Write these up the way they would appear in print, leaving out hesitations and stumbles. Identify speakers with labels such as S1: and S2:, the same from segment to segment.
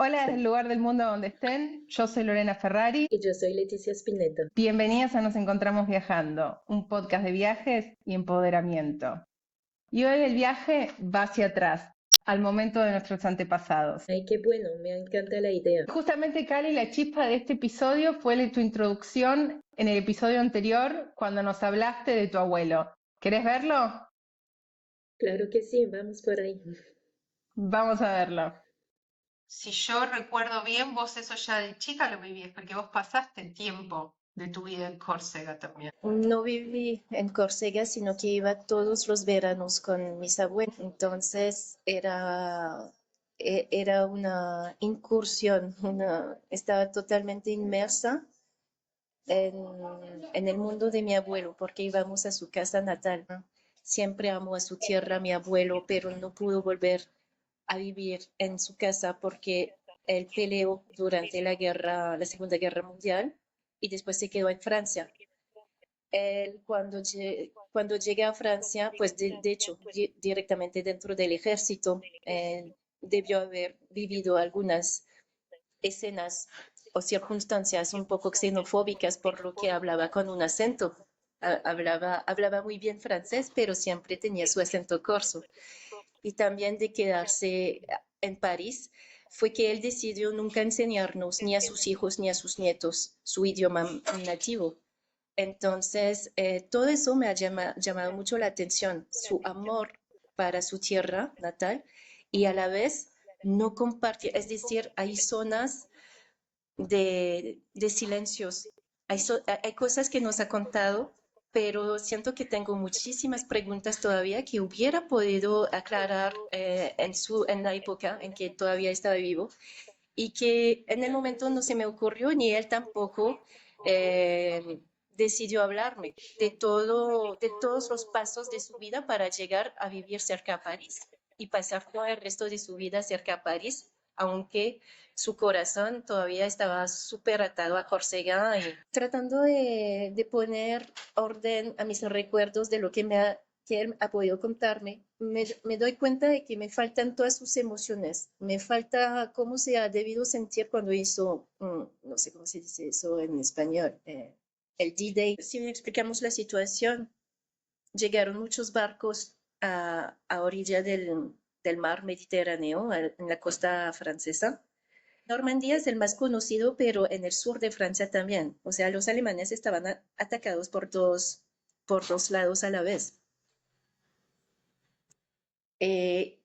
S1: Hola desde el lugar del mundo donde estén, yo soy Lorena Ferrari.
S2: Y yo soy Leticia Spinetta.
S1: Bienvenidas a Nos Encontramos Viajando, un podcast de viajes y empoderamiento. Y hoy el viaje va hacia atrás, al momento de nuestros antepasados.
S2: Ay, qué bueno, me encanta la idea.
S1: Justamente, Cali, la chispa de este episodio fue tu introducción en el episodio anterior cuando nos hablaste de tu abuelo. ¿Querés verlo?
S2: Claro que sí, vamos por ahí.
S1: Vamos a verlo. Si yo recuerdo bien, vos eso ya de chica lo vivías, porque vos pasaste tiempo de tu vida en Córcega también.
S2: No viví en Córcega, sino que iba todos los veranos con mis abuelos. Entonces era una incursión, estaba totalmente inmersa en, en el mundo de mi abuelo, porque íbamos a su casa natal, ¿no? Siempre amó a su tierra, mi abuelo, pero no pudo volver a vivir en su casa porque él peleó durante la Segunda Guerra Mundial y después se quedó en Francia. Él cuando llegué a Francia, pues de hecho, directamente dentro del ejército, debió haber vivido algunas escenas o circunstancias un poco xenofóbicas por lo que hablaba con un acento. Hablaba muy bien francés, pero siempre tenía su acento corso. Y también de quedarse en París, fue que él decidió nunca enseñarnos ni a sus hijos ni a sus nietos su idioma nativo. Entonces, todo eso me ha llamado mucho la atención, su amor para su tierra natal y a la vez no compartir, es decir, hay zonas de silencios. Hay cosas que nos ha contado, pero siento que tengo muchísimas preguntas todavía que hubiera podido aclarar en la época en que todavía estaba vivo y que en el momento no se me ocurrió ni él tampoco decidió hablarme de todos los pasos de su vida para llegar a vivir cerca a París y pasar todo el resto de su vida cerca a París, aunque su corazón todavía estaba súper atado a Córcega y tratando de poner orden a mis recuerdos de lo que él ha podido contarme, me doy cuenta de que me faltan todas sus emociones, me falta cómo se ha debido sentir cuando hizo, no sé cómo se dice eso en español, el D-Day. Si explicamos la situación, llegaron muchos barcos a orilla del mar Mediterráneo, en la costa francesa. Normandía es el más conocido, pero en el sur de Francia también. O sea, los alemanes estaban atacados por dos lados a la vez. Eh,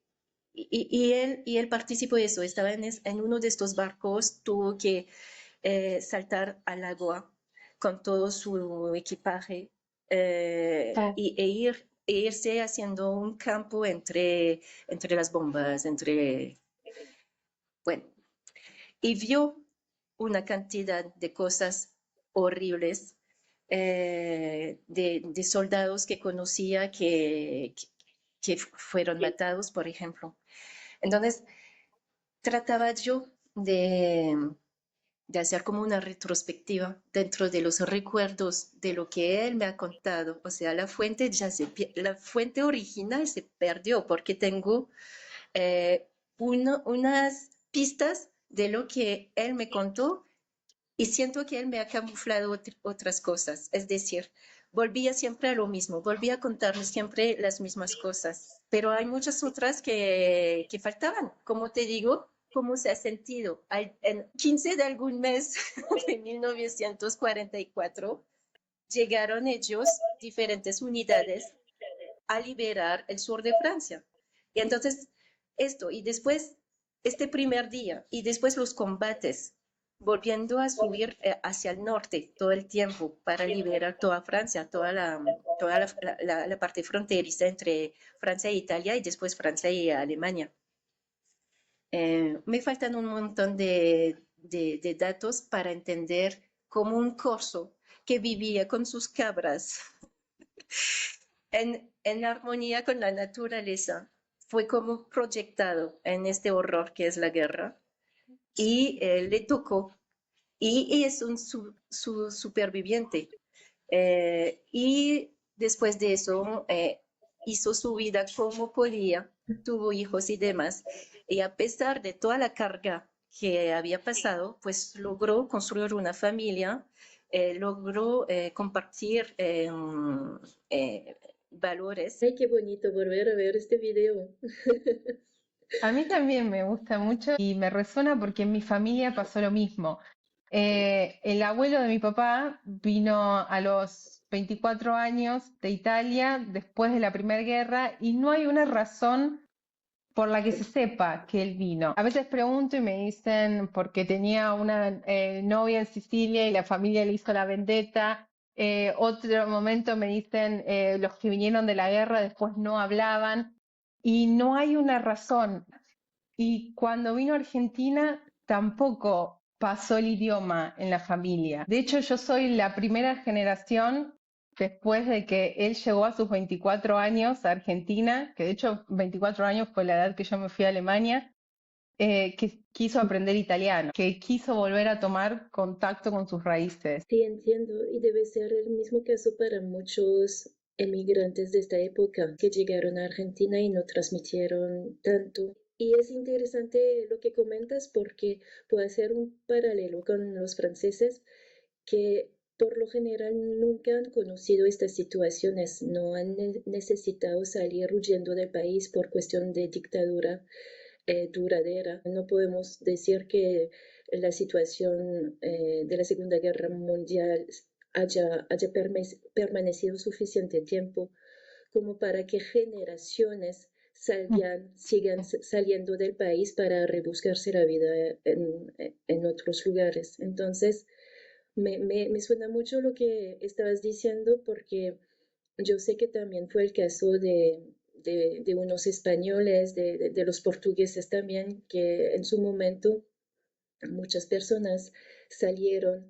S2: y él participó de eso, estaba en uno de estos barcos, tuvo que saltar al agua con todo su equipaje e irse haciendo un campo entre las bombas, bueno, y vio una cantidad de cosas horribles de soldados que conocía que fueron matados, por ejemplo. Entonces, trataba yo de hacer como una retrospectiva dentro de los recuerdos de lo que él me ha contado. O sea, la fuente original se perdió porque tengo unas pistas de lo que él me contó y siento que él me ha camuflado otras cosas. Es decir, volvía siempre a lo mismo, volvía a contarme siempre las mismas cosas, pero hay muchas otras que faltaban. Como te digo, ¿cómo se ha sentido? En 15 de algún mes de 1944 llegaron ellos, diferentes unidades, a liberar el sur de Francia. Y entonces esto, y después este primer día, y después los combates, volviendo a subir hacia el norte todo el tiempo para liberar toda Francia, toda la parte fronteriza entre Francia e Italia y después Francia y Alemania. Me faltan un montón de datos para entender cómo un corso que vivía con sus cabras en armonía con la naturaleza, fue como proyectado en este horror que es la guerra y le tocó y es un superviviente. Y después de eso hizo su vida como podía, tuvo hijos y demás. Y a pesar de toda la carga que había pasado, pues logró construir una familia, logró compartir eh, valores. Ay, qué bonito volver a ver este video.
S1: A mí también me gusta mucho y me resuena porque en mi familia pasó lo mismo. El abuelo de mi papá vino a los 24 años de Italia después de la Primera Guerra y no hay una razón por la que se sepa que él vino. A veces pregunto y me dicen porque tenía una novia en Sicilia y la familia le hizo la vendetta. Otro momento me dicen los que vinieron de la guerra después no hablaban y no hay una razón. Y cuando vino a Argentina tampoco pasó el idioma en la familia. De hecho, yo soy la primera generación después de que él llegó a sus 24 años a Argentina, que de hecho 24 años fue la edad que yo me fui a Alemania, que quiso aprender italiano, que quiso volver a tomar contacto con sus raíces.
S2: Sí, entiendo, y debe ser el mismo caso para muchos emigrantes de esta época que llegaron a Argentina y no transmitieron tanto. Y es interesante lo que comentas porque puede hacer un paralelo con los franceses que por lo general nunca han conocido estas situaciones, no han necesitado salir huyendo del país por cuestión de dictadura duradera. No podemos decir que la situación de la Segunda Guerra Mundial haya permanecido suficiente tiempo como para que generaciones sigan saliendo del país para rebuscarse la vida en otros lugares. Entonces, me suena mucho lo que estabas diciendo porque yo sé que también fue el caso de unos españoles, de los portugueses también, que en su momento muchas personas salieron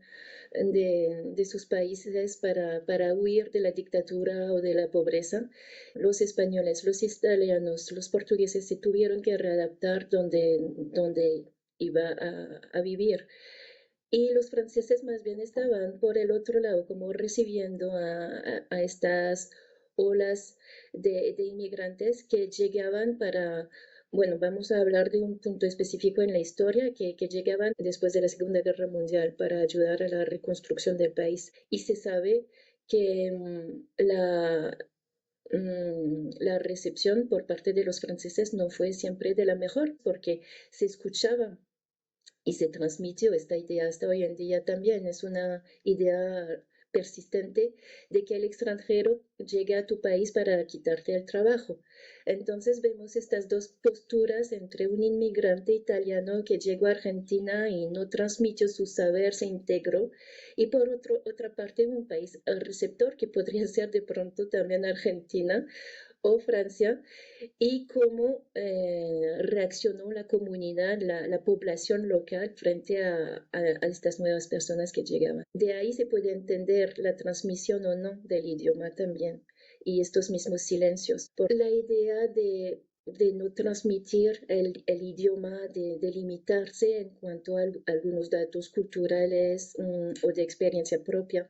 S2: de sus países para huir de la dictadura o de la pobreza. Los españoles, los italianos, los portugueses se tuvieron que readaptar donde iba a vivir. Y los franceses más bien estaban por el otro lado, como recibiendo a estas olas de inmigrantes que llegaban para, bueno, vamos a hablar de un punto específico en la historia, que llegaban después de la Segunda Guerra Mundial para ayudar a la reconstrucción del país. Y se sabe que la recepción por parte de los franceses no fue siempre de la mejor, porque se escuchaba y se transmitió esta idea hasta hoy en día también. Es una idea persistente de que el extranjero llega a tu país para quitarte el trabajo. Entonces vemos estas dos posturas entre un inmigrante italiano que llegó a Argentina y no transmitió su saber, se integró, y por otra parte un país receptor que podría ser de pronto también Argentina o Francia, y cómo reaccionó la comunidad, la población local frente a estas nuevas personas que llegaban. De ahí se puede entender la transmisión o no del idioma también y estos mismos silencios. Por la idea de no transmitir el idioma, de limitarse en cuanto a algunos datos culturales o de experiencia propia,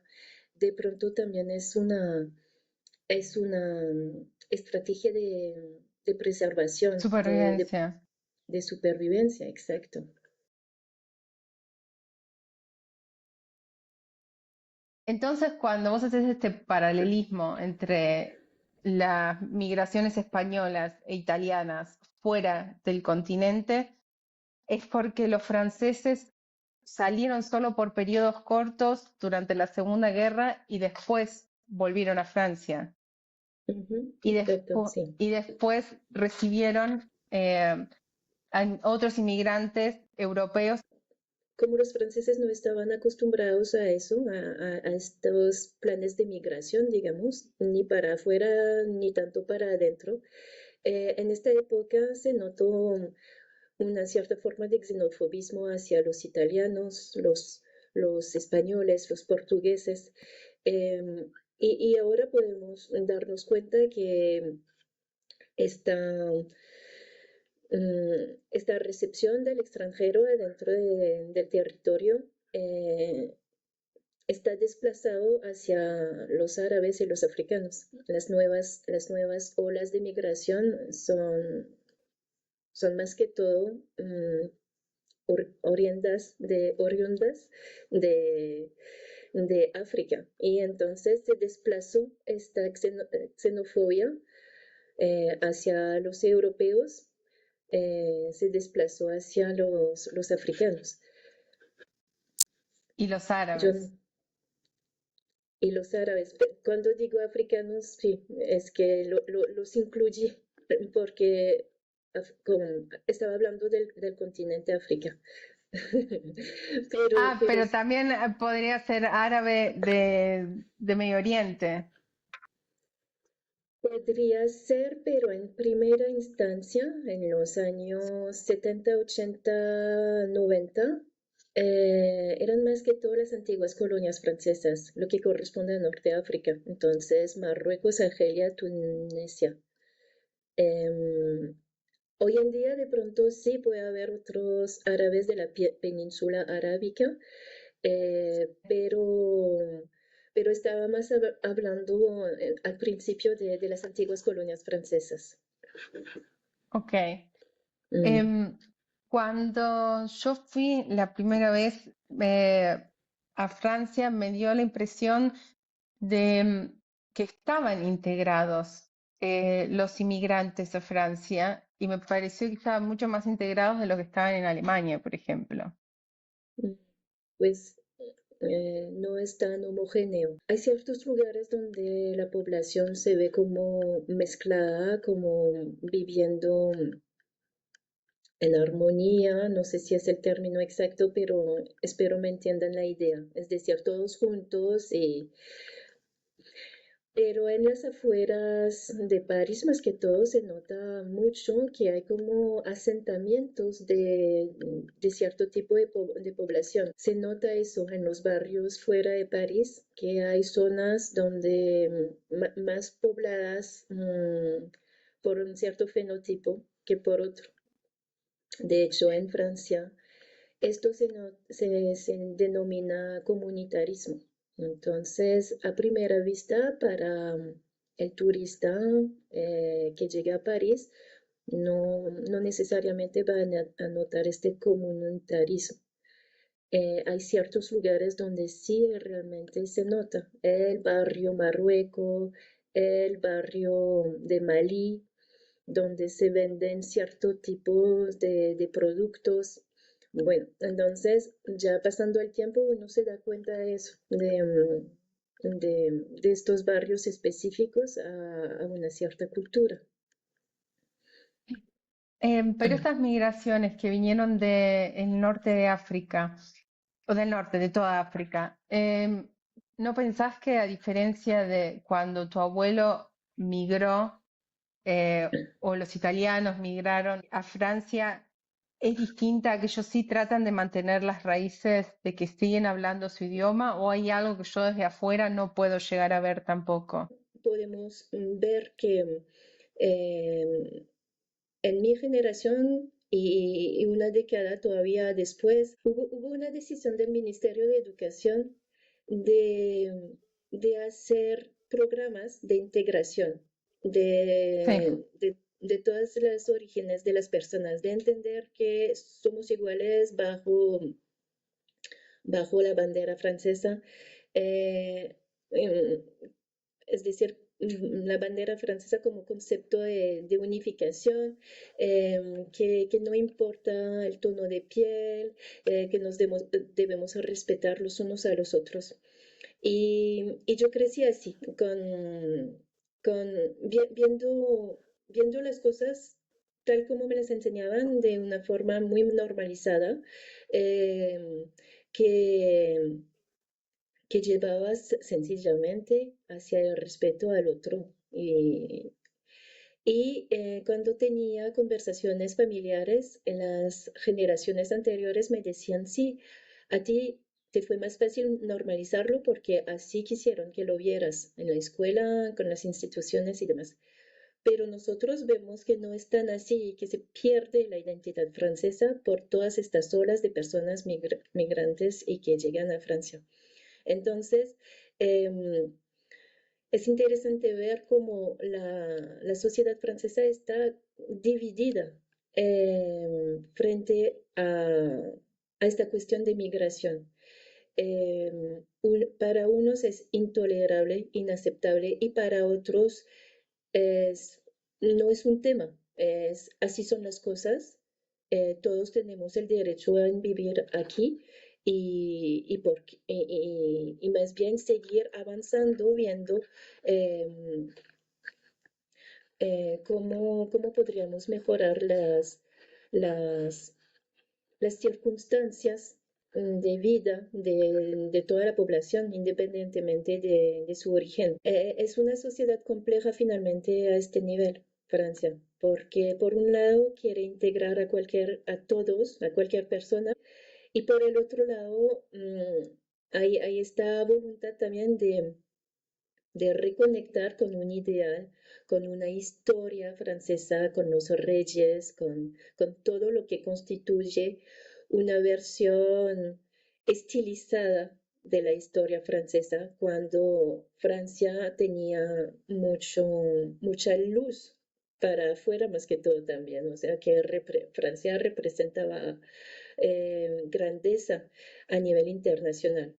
S2: de pronto también es una estrategia de preservación,
S1: Supervivencia.
S2: de supervivencia, exacto.
S1: Entonces, cuando vos haces este paralelismo entre las migraciones españolas e italianas fuera del continente, es porque los franceses salieron solo por periodos cortos durante la Segunda Guerra y después volvieron a Francia.
S2: Ujú,
S1: Y,
S2: exacto, sí.
S1: y después recibieron a otros inmigrantes europeos.
S2: Como los franceses no estaban acostumbrados a eso, a estos planes de migración, digamos, ni para afuera ni tanto para adentro, en esta época se notó una cierta forma de xenofobismo hacia los italianos, los españoles, los portugueses. Y ahora podemos darnos cuenta que esta, esta recepción del extranjero dentro del territorio está desplazado hacia los árabes y los africanos. Las nuevas olas de migración son más que todo oriundas de, de África. Y entonces se desplazó esta xenofobia hacia los europeos, se desplazó hacia los africanos.
S1: Y los
S2: Yo,
S1: árabes.
S2: y los árabes, cuando digo africanos, sí, es que los incluí porque estaba hablando del continente África.
S1: Ah,
S2: Pero
S1: pero también podría ser árabe de Medio Oriente.
S2: podría ser, pero en primera instancia, en los años 70, 80, 90, eran más que todo las antiguas colonias francesas, lo que corresponde a Norte África, entonces Marruecos, Argelia, Tunisia. Em, Hoy en día de pronto sí puede haber otros árabes de la península arábica, pero estaba más hablando al principio de las antiguas colonias francesas.
S1: Ok.
S2: Mm,
S1: Em, Cuando yo fui la primera vez a Francia, me dio la impresión de que estaban integrados los inmigrantes a Francia y me pareció que estaban mucho más integrados de lo que estaban en Alemania, por ejemplo.
S2: mm, Pues no es tan homogéneo. Hay ciertos lugares donde la población se ve como mezclada, como viviendo en armonía, no sé si es el término exacto, pero espero me entiendan la idea. Es decir, todos juntos, pero en las afueras de París, más que todo, se nota mucho que hay como asentamientos de cierto tipo de población. Se nota eso en los barrios fuera de París, que hay zonas donde más pobladas por un cierto fenotipo que por otro. De hecho, en Francia, esto se denomina comunitarismo. Entonces, a primera vista, para el turista que llega a París, no necesariamente va a notar este comunitarismo. Hay ciertos lugares donde sí realmente se nota. El barrio Marruecos, el barrio de Malí, donde se venden ciertos tipos de productos. Bueno, entonces ya pasando el tiempo uno se da cuenta de eso, de estos barrios específicos a una cierta cultura.
S1: Pero estas migraciones que vinieron del norte de África, o del norte, de toda África, ¿no pensás que a diferencia de cuando tu abuelo migró o los italianos migraron a Francia, es distinta a que ellos sí tratan de mantener las raíces de que siguen hablando su idioma o hay algo que yo desde afuera no puedo llegar a ver tampoco?
S2: Podemos ver que eh, en mi generación y una década todavía después, hubo una decisión del Ministerio de Educación de, de hacer programas de integración
S1: Sí.
S2: de todas las orígenes de las personas, de entender que somos iguales bajo la bandera francesa. eh, em, es decir, la bandera francesa como concepto de unificación, que no importa el tono de piel, que debemos respetar los unos a los otros. Y yo crecí así, viendo las cosas tal como me las enseñaban de una forma muy normalizada, eh, que que llevabas sencillamente hacia el respeto al otro. Cuando tenía conversaciones familiares, en las generaciones anteriores me decían, sí, a ti te fue más fácil normalizarlo porque así quisieron que lo vieras en la escuela, con las instituciones y demás. Pero nosotros vemos que no es tan así, que se pierde la identidad francesa por todas estas olas de personas migrantes y que llegan a Francia. Entonces, em, es interesante ver cómo la sociedad francesa está dividida frente a esta cuestión de migración. Para unos es intolerable, inaceptable y para otros es, no es un tema, es, así son las cosas. Todos tenemos el derecho a vivir aquí y más bien seguir avanzando, viendo em, cómo podríamos mejorar las, las circunstancias de vida de toda la población, independientemente de su origen. Es una sociedad compleja finalmente a este nivel, Francia, porque por un lado quiere integrar a todos, a cualquier persona, y por el otro lado hay esta voluntad también de reconectar con un ideal, con una historia francesa, con los reyes, con todo lo que constituye una versión estilizada de la historia francesa, cuando Francia tenía mucha luz para afuera más que todo también, o sea que Francia representaba grandeza a nivel internacional.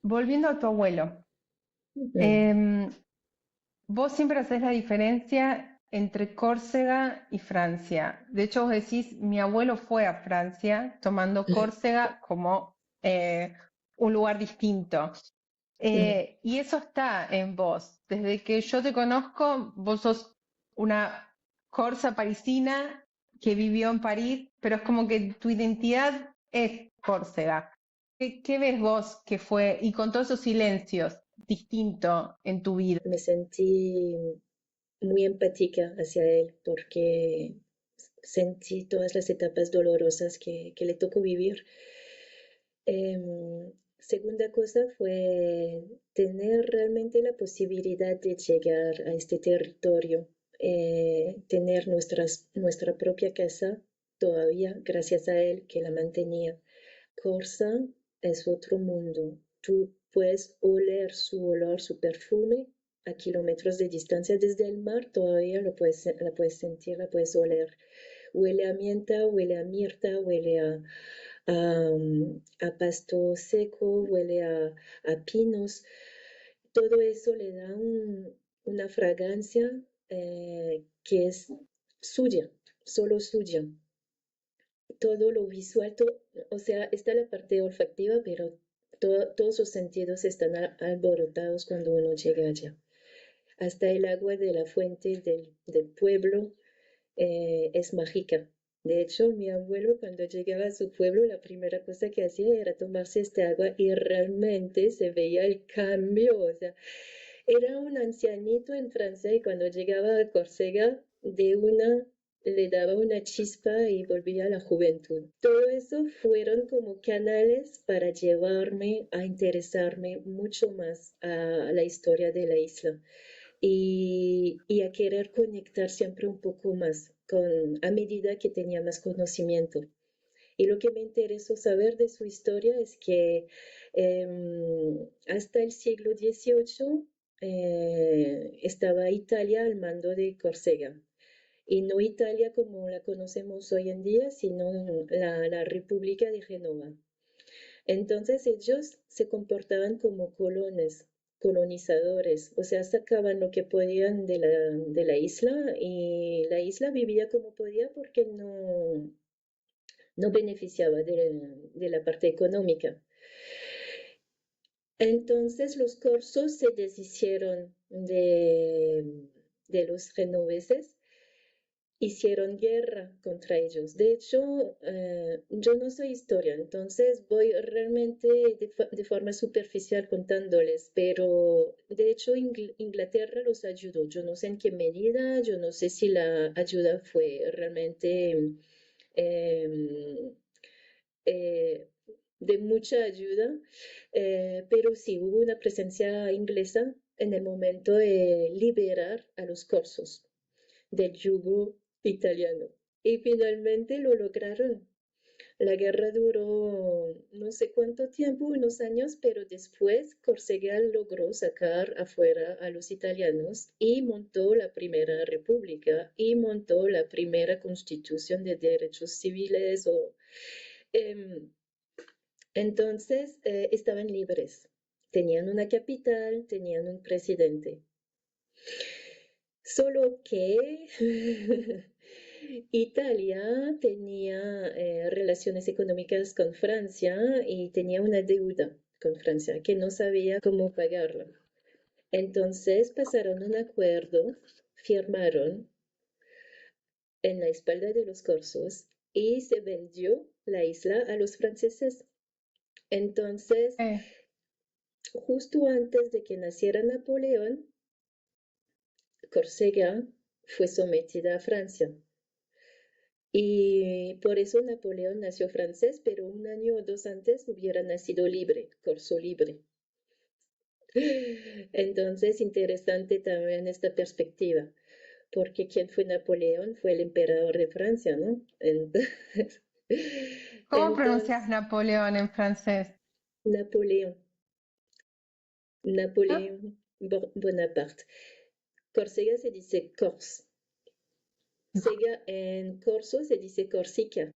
S1: Volviendo a tu abuelo,
S2: Ujú,
S1: em, vos siempre haces la diferencia entre Córcega y Francia. De hecho, vos decís, mi abuelo fue a Francia tomando Córcega como un lugar distinto.
S2: ujú.
S1: Y eso está en vos. Desde que yo te conozco, vos sos una corsa parisina que vivió en París, pero es como que tu identidad es Córcega. ¿Qué ves vos que fue, y con todos esos silencios, distinto en tu vida?
S2: Me sentí muy empática hacia él porque sentí todas las etapas dolorosas que le tocó vivir. Segunda cosa fue tener realmente la posibilidad de llegar a este territorio, tener nuestra propia casa todavía, gracias a él que la mantenía. Corsa es otro mundo. Tú puedes oler su olor, su perfume a kilómetros de distancia desde el mar, todavía la puedes sentir, la puedes oler. Huele a menta, huele a mirta, huele a pasto seco, huele a pinos. Todo eso le da una fragancia que es suya, solo suya. Todo lo visual, o sea, está la parte olfativa, pero todos los sentidos están alborotados cuando uno llega allá. Hasta el agua de la fuente del pueblo es mágica. De hecho, mi abuelo cuando llegaba a su pueblo, la primera cosa que hacía era tomarse este agua y realmente se veía el cambio. O sea, era un ancianito en Francia y cuando llegaba a Córcega, de una le daba una chispa y volvía a la juventud. Todo eso fueron como canales para llevarme a interesarme mucho más a la historia de la isla y a querer conectar siempre un poco más a medida que tenía más conocimiento. Y lo que me interesó saber de su historia es que hasta el siglo XVIII estaba Italia al mando de Córcega. Y no Italia como la conocemos hoy en día, sino la República de Génova. Entonces ellos se comportaban como colones, colonizadores, o sea, sacaban lo que podían de la isla y la isla vivía como podía porque no beneficiaba de la parte económica. Entonces los corsos se deshicieron de los genoveses, hicieron guerra contra ellos. De hecho, yo no soy historia, entonces voy realmente de forma superficial contándoles, pero de hecho Inglaterra los ayudó. Yo no sé en qué medida, yo no sé si la ayuda fue realmente em, eh, de mucha ayuda, pero sí hubo una presencia inglesa en el momento de liberar a los corsos del yugo italiano. Y finalmente lo lograron. La guerra duró no sé cuánto tiempo, unos años, pero después Córcega logró sacar afuera a los italianos y montó la primera república y montó la primera constitución de derechos civiles. Em, entonces estaban libres, tenían una capital, tenían un presidente. Solo que Italia tenía relaciones económicas con Francia y tenía una deuda con Francia que no sabía cómo pagarla. Entonces pasaron un acuerdo, firmaron en la espalda de los corsos y se vendió la isla a los franceses. Entonces,
S1: Eh,
S2: justo antes de que naciera Napoleón, Córcega fue sometida a Francia. Y por eso Napoleón nació francés, pero un año o dos antes hubiera nacido libre, corso libre. Entonces, interesante también esta perspectiva, porque quien fue Napoleón fue el emperador de Francia, ¿no?
S1: ¿Cómo pronuncias
S2: Entonces,
S1: Napoleón en francés?
S2: Napoleón,
S1: Ah,
S2: Napoleón Bonaparte. Córcega se dice Corse. Sega en corso se dice Corsica.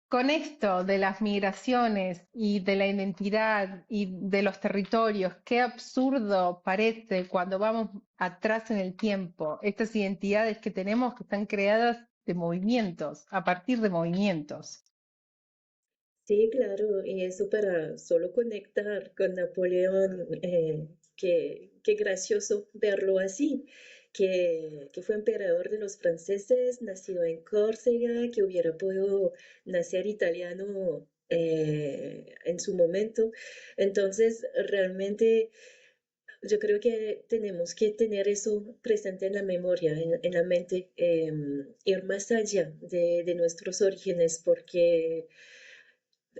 S1: con esto de las migraciones y de la identidad y de los territorios, qué absurdo parece cuando vamos atrás en el tiempo, estas identidades que tenemos que están creadas de movimientos, a partir de movimientos.
S2: Sí, claro, y eso para solo conectar con Napoleón, qué gracioso verlo así, que fue emperador de los franceses, nacido en Córcega, que hubiera podido nacer italiano en su momento. Entonces, realmente yo creo que tenemos que tener eso presente en la memoria, en la mente, ir más allá de nuestros orígenes, porque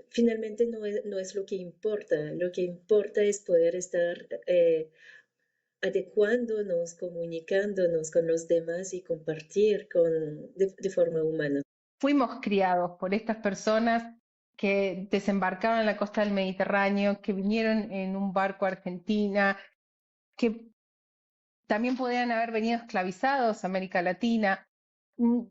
S2: finalmente no es lo que importa es poder estar adecuándonos, comunicándonos con los demás y compartir de forma humana.
S1: Fuimos criados por estas personas que desembarcaron en la costa del Mediterráneo, que vinieron en un barco a Argentina, que también podrían haber venido esclavizados a América Latina. Mm,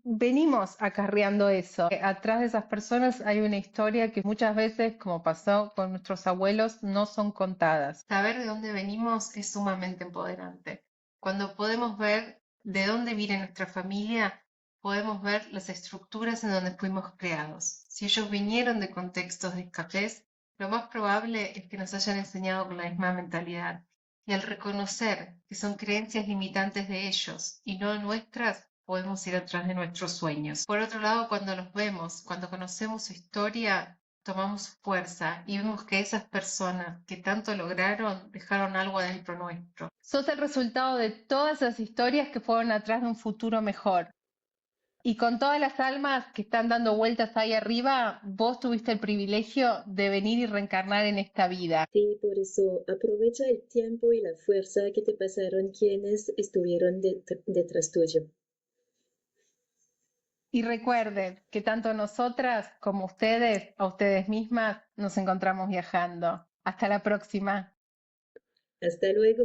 S1: Venimos acarreando eso. Atrás de esas personas hay una historia que muchas veces, como pasó con nuestros abuelos, no son contadas. Saber de dónde venimos es sumamente empoderante. Cuando podemos ver de dónde viene nuestra familia, podemos ver las estructuras en donde fuimos creados. Si ellos vinieron de contextos de escasez, lo más probable es que nos hayan enseñado con la misma mentalidad. Y al reconocer que son creencias limitantes de ellos y no nuestras, podemos ir atrás de nuestros sueños. Por otro lado, cuando los vemos, cuando conocemos su historia, tomamos fuerza y vemos que esas personas que tanto lograron dejaron algo adentro nuestro. Sos el resultado de todas esas historias que fueron atrás de un futuro mejor. Y con todas las almas que están dando vueltas ahí arriba, vos tuviste el privilegio de venir y reencarnar en esta vida.
S2: Sí, por eso aprovecha el tiempo y la fuerza que te pasaron quienes estuvieron detrás tuyo.
S1: Y recuerden que tanto nosotras como ustedes, a ustedes mismas, nos encontramos viajando. Hasta la próxima.
S2: Hasta luego.